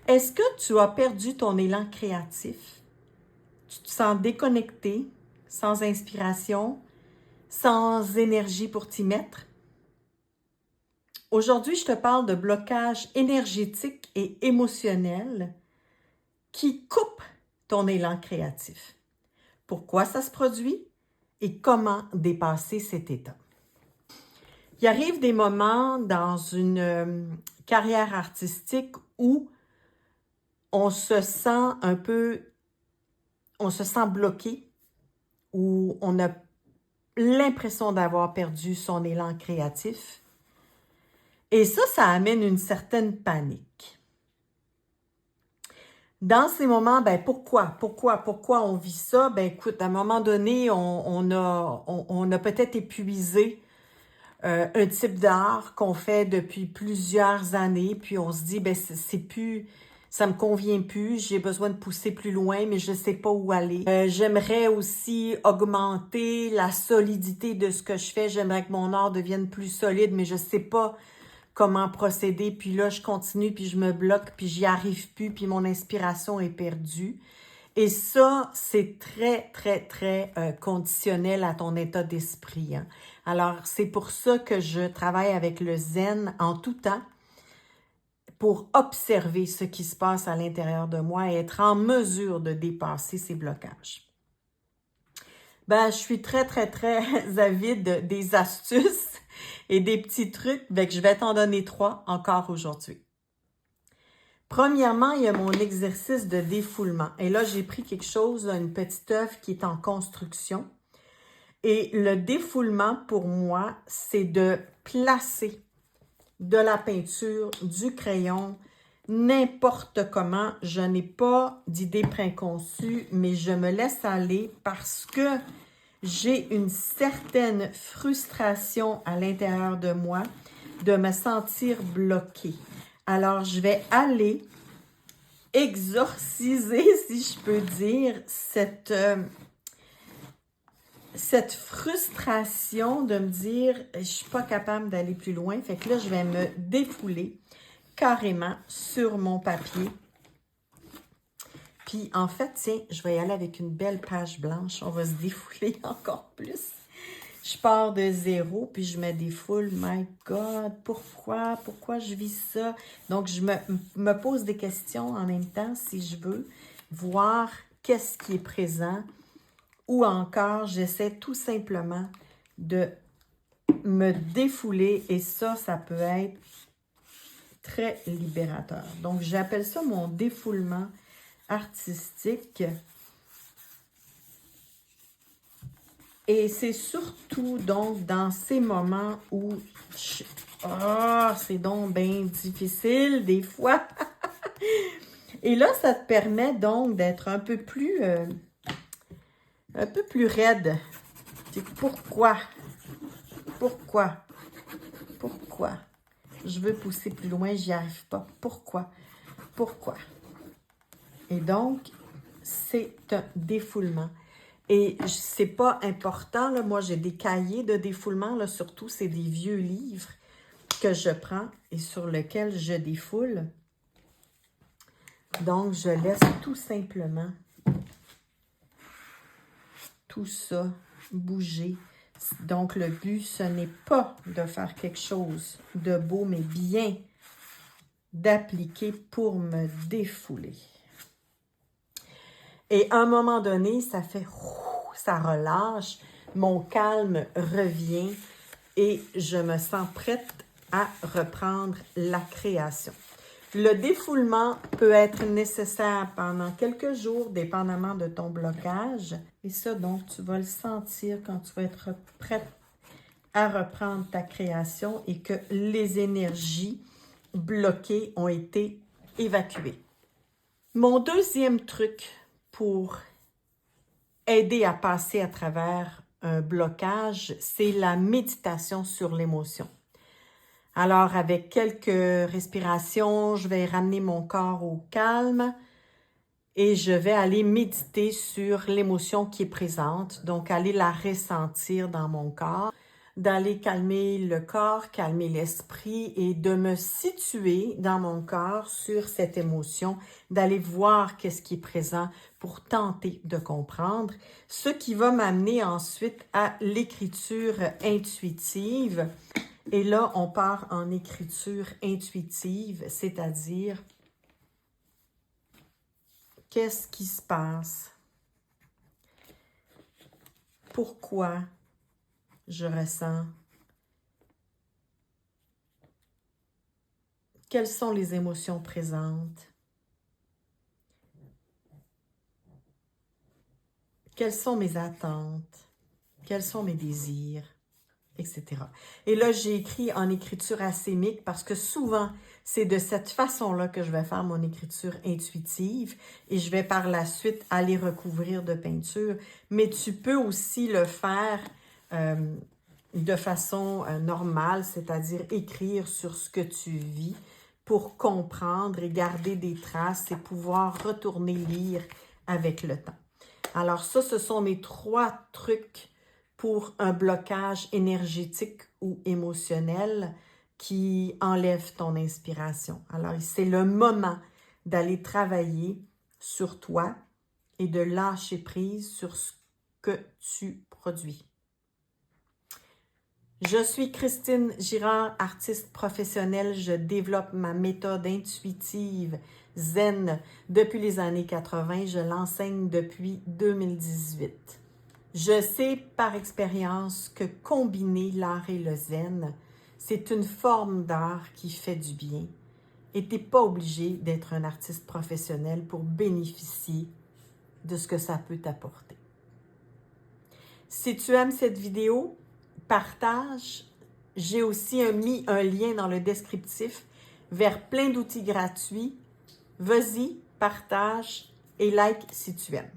Est-ce que tu as perdu ton élan créatif? Tu te sens déconnecté, sans inspiration, sans énergie pour t'y mettre? Aujourd'hui, je te parle de blocage énergétique et émotionnel qui coupe ton élan créatif. Pourquoi ça se produit et comment dépasser cet état? Il arrive des moments dans une carrière artistique où on se sent bloqué, où on a l'impression d'avoir perdu son élan créatif. Et ça amène une certaine panique. Dans ces moments, pourquoi on vit ça? Écoute, à un moment donné, on a peut-être épuisé un type d'art qu'on fait depuis plusieurs années, puis on se dit, c'est plus, ça me convient plus, j'ai besoin de pousser plus loin, mais je sais pas où aller. J'aimerais aussi augmenter la solidité de ce que je fais, j'aimerais que mon art devienne plus solide, mais je sais pas comment procéder, puis là, je continue, puis je me bloque, puis j'y arrive plus, puis mon inspiration est perdue. Et ça, c'est très, très, très conditionnel à ton état d'esprit, hein. Alors, c'est pour ça que je travaille avec le zen en tout temps pour observer ce qui se passe à l'intérieur de moi et être en mesure de dépasser ces blocages. Je suis très, très, très avide des astuces et des petits trucs, que je vais t'en donner 3 encore aujourd'hui. Premièrement, il y a mon exercice de défoulement. Et là, j'ai pris quelque chose, une petite œuvre qui est en construction. Et le défoulement, pour moi, c'est de placer de la peinture, du crayon, n'importe comment. Je n'ai pas d'idée préconçue, mais je me laisse aller parce que j'ai une certaine frustration à l'intérieur de moi de me sentir bloquée. Alors, je vais aller exorciser, si je peux dire, cette frustration de me dire je suis pas capable d'aller plus loin. Fait que là, je vais me défouler carrément sur mon papier. Puis en fait, tiens, je vais y aller avec une belle page blanche. On va se défouler encore plus. Je pars de zéro, puis je me défoule. My God, pourquoi? Pourquoi je vis ça? Donc, je me pose des questions en même temps, si je veux, voir qu'est-ce qui est présent. Ou encore, j'essaie tout simplement de me défouler. Et ça peut être très libérateur. Donc, j'appelle ça mon défoulement artistique. Et c'est surtout donc dans ces moments où c'est donc bien difficile des fois. Et là, ça te permet donc d'être un peu plus raide. Pourquoi? Je veux pousser plus loin, j'y arrive pas. Pourquoi? Et donc, c'est un défoulement. Et c'est pas important, là, moi j'ai des cahiers de défoulement, là, surtout c'est des vieux livres que je prends et sur lesquels je défoule. Donc, je laisse tout simplement tout ça bouger. Donc, le but, ce n'est pas de faire quelque chose de beau, mais bien d'appliquer pour me défouler. Et à un moment donné, ça fait, ça relâche, mon calme revient et je me sens prête à reprendre la création. Le défoulement peut être nécessaire pendant quelques jours, dépendamment de ton blocage. Et ça, donc, tu vas le sentir quand tu vas être prête à reprendre ta création et que les énergies bloquées ont été évacuées. Mon deuxième truc pour aider à passer à travers un blocage, c'est la méditation sur l'émotion. Alors, avec quelques respirations, je vais ramener mon corps au calme et je vais aller méditer sur l'émotion qui est présente, donc aller la ressentir dans mon corps. d'aller calmer le corps, calmer l'esprit et de me situer dans mon corps sur cette émotion, d'aller voir qu'est-ce qui est présent pour tenter de comprendre, ce qui va m'amener ensuite à l'écriture intuitive. Et là, on part en écriture intuitive, c'est-à-dire qu'est-ce qui se passe? Pourquoi je ressens? Quelles sont les émotions présentes? Quelles sont mes attentes? Quels sont mes désirs? Etc. Et là, j'ai écrit en écriture asémique parce que souvent, c'est de cette façon-là que je vais faire mon écriture intuitive et je vais par la suite aller recouvrir de peinture. Mais tu peux aussi le faire de façon normale, c'est-à-dire écrire sur ce que tu vis pour comprendre et garder des traces et pouvoir retourner lire avec le temps. Alors ça, ce sont mes 3 trucs pour un blocage énergétique ou émotionnel qui enlève ton inspiration. Alors, c'est le moment d'aller travailler sur toi et de lâcher prise sur ce que tu produis. Je suis Christine Girard, artiste professionnelle. Je développe ma méthode intuitive zen depuis les années 80. Je l'enseigne depuis 2018. Je sais par expérience que combiner l'art et le zen, c'est une forme d'art qui fait du bien. Et tu n'es pas obligé d'être un artiste professionnel pour bénéficier de ce que ça peut t'apporter. Si tu aimes cette vidéo, partage. J'ai aussi mis un lien dans le descriptif vers plein d'outils gratuits. Vas-y, partage et like si tu aimes.